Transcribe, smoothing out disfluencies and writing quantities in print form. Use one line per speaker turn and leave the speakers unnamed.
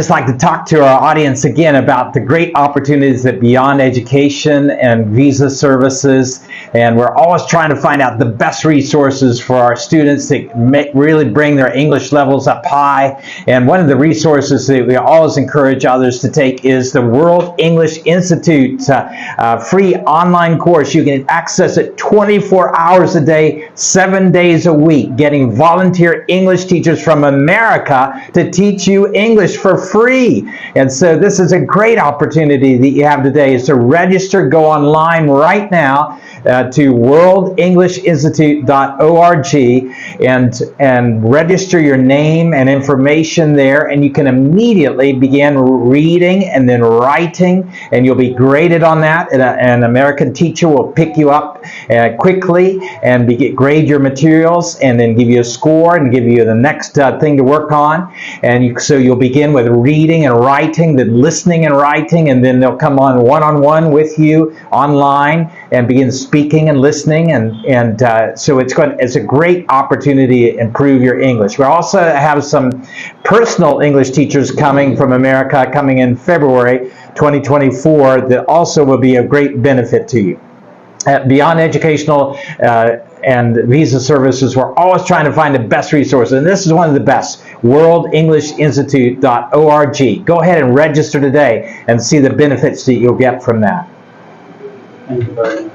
I'd just like to talk to our audience again about the great opportunities at Beyond Education and Visa Services, and we're always trying to find out the best resources for our students that really bring their English levels up high. And one of the resources that we always encourage others to take is the World English Institute free online course. You can access it 24 hours a day, 7 days a week, getting volunteer English teachers from America to teach you English for free. And so this is a great opportunity that you have today, is to register. Go online right now to worldenglishinstitute.org and register your name and information there, and you can immediately begin reading and then writing, and you'll be graded on that. An American teacher will pick you up quickly and grade your materials and then give you a score and give you the next thing to work on. And so you'll begin with reading and writing, then listening and writing, and then they'll come on one-on-one with you online and begin speaking and listening, and so it's a great opportunity to improve your English. We also have some personal English teachers coming from America coming in February 2024 that also will be a great benefit to you. At Beyond Educational and Visa Services, we're always trying to find the best resources, and this is one of the best, worldenglishinstitute.org. Go ahead and register today and see the benefits that you'll get from that.
Thank you very much.